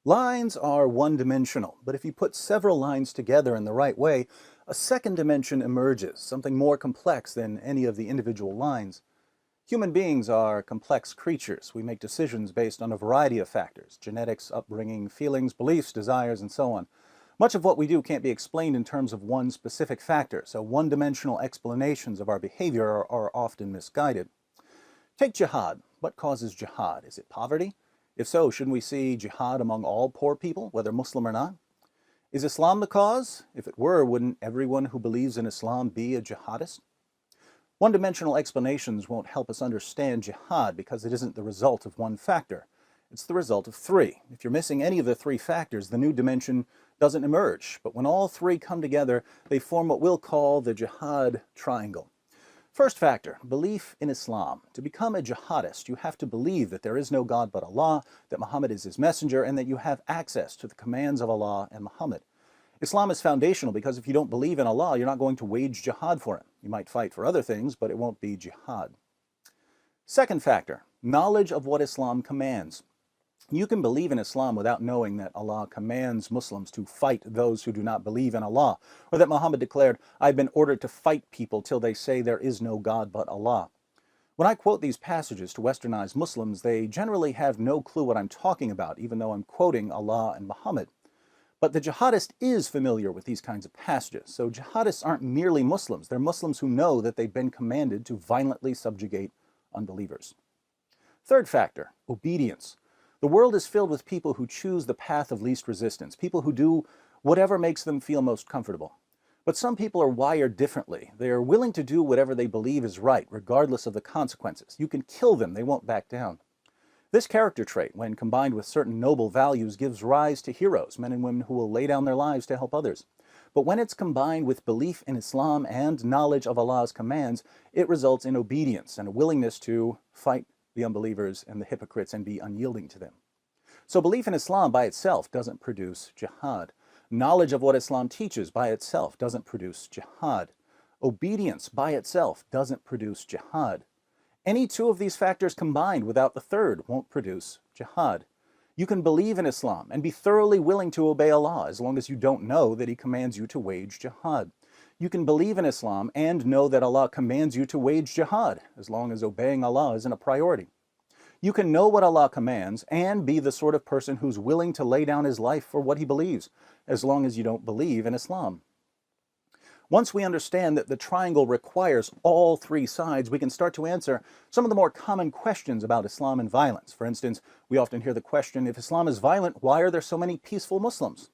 Lines are one-dimensional, but if you put several lines together in the right way, a second dimension emerges, something more complex than any of the individual lines. Human beings are complex creatures. We make decisions based on a variety of factors: genetics, upbringing, feelings, beliefs, desires, and so on. Much of what we do can't be explained in terms of one specific factor, so one-dimensional explanations of our behavior are often misguided. Take jihad. What causes jihad? Is it poverty? If so, shouldn't we see jihad among all poor people, whether Muslim or not? Is Islam the cause? If it were, wouldn't everyone who believes in Islam be a jihadist? One-dimensional explanations won't help us understand jihad because it isn't the result of one factor. It's the result of three. If you're missing any of the three factors, the new dimension doesn't emerge. But when all three come together, they form what we'll call the jihad triangle. First factor, belief in Islam. To become a jihadist, you have to believe that there is no God but Allah, that Muhammad is his messenger, and that you have access to the commands of Allah and Muhammad. Islam is foundational because if you don't believe in Allah, you're not going to wage jihad for him. You might fight for other things, but it won't be jihad. Second factor, knowledge of what Islam commands. You can believe in Islam without knowing that Allah commands Muslims to fight those who do not believe in Allah, or that Muhammad declared, "I've been ordered to fight people till they say there is no God but Allah." When I quote these passages to westernized Muslims, they generally have no clue what I'm talking about, even though I'm quoting Allah and Muhammad. But the jihadist is familiar with these kinds of passages, so jihadists aren't merely Muslims. They're Muslims who know that they've been commanded to violently subjugate unbelievers. Third factor, obedience. The world is filled with people who choose the path of least resistance, people who do whatever makes them feel most comfortable. But some people are wired differently. They are willing to do whatever they believe is right, regardless of the consequences. You can kill them, they won't back down. This character trait, when combined with certain noble values, gives rise to heroes, men and women who will lay down their lives to help others. But when it's combined with belief in Islam and knowledge of Allah's commands, it results in obedience and a willingness to fight the unbelievers and the hypocrites and be unyielding to them. So belief in Islam by itself doesn't produce jihad. Knowledge of what Islam teaches by itself doesn't produce jihad. Obedience by itself doesn't produce jihad. Any two of these factors combined without the third won't produce jihad. You can believe in Islam and be thoroughly willing to obey Allah as long as you don't know that He commands you to wage jihad. You can believe in Islam and know that Allah commands you to wage jihad, as long as obeying Allah isn't a priority. You can know what Allah commands and be the sort of person who's willing to lay down his life for what he believes, as long as you don't believe in Islam. Once we understand that the triangle requires all three sides, we can start to answer some of the more common questions about Islam and violence. For instance, we often hear the question, if Islam is violent, why are there so many peaceful Muslims?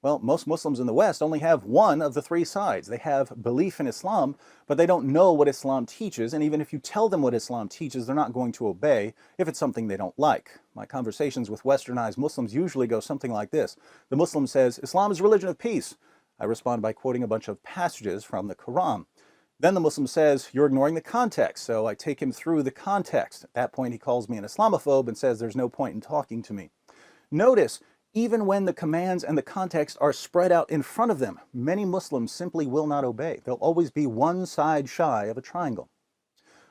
Well, most Muslims in the West only have one of the three sides. They have belief in Islam, but they don't know what Islam teaches, and even if you tell them what Islam teaches, they're not going to obey if it's something they don't like. My conversations with westernized Muslims usually go something like this. The Muslim says, "Islam is a religion of peace." I respond by quoting a bunch of passages from the Quran. Then the Muslim says, "You're ignoring the context," so I take him through the context. At that point, he calls me an Islamophobe and says there's no point in talking to me. Notice, even when the commands and the context are spread out in front of them, many Muslims simply will not obey. They'll always be one side shy of a triangle.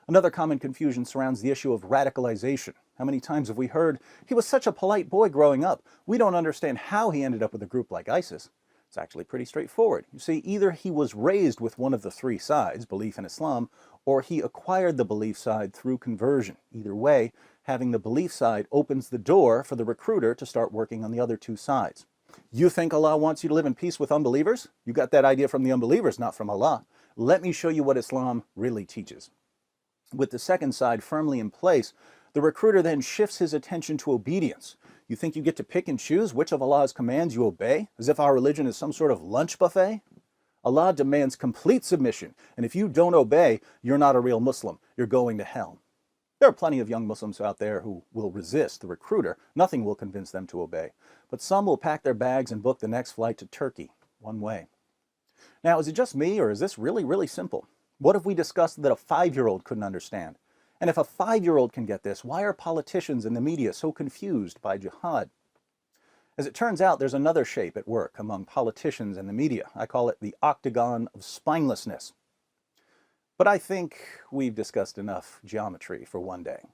Another common confusion surrounds the issue of radicalization. How many times have we heard, "He was such a polite boy growing up. We don't understand how he ended up with a group like ISIS." It's actually pretty straightforward. You see, either he was raised with one of the three sides, belief in Islam, or he acquired the belief side through conversion. Either way, having the belief side opens the door for the recruiter to start working on the other two sides. You think Allah wants you to live in peace with unbelievers? You got that idea from the unbelievers, not from Allah. Let me show you what Islam really teaches. With the second side firmly in place, the recruiter then shifts his attention to obedience. You think you get to pick and choose which of Allah's commands you obey, as if our religion is some sort of lunch buffet? Allah demands complete submission, and if you don't obey, you're not a real Muslim. You're going to hell. There are plenty of young Muslims out there who will resist the recruiter. Nothing will convince them to obey. But some will pack their bags and book the next flight to Turkey, one way. Now, is it just me, or is this really, really simple? What if we discussed that a 5-year-old couldn't understand? And if a 5-year-old can get this, why are politicians and the media so confused by jihad? As it turns out, there's another shape at work among politicians and the media. I call it the octagon of spinelessness. But I think we've discussed enough geometry for one day.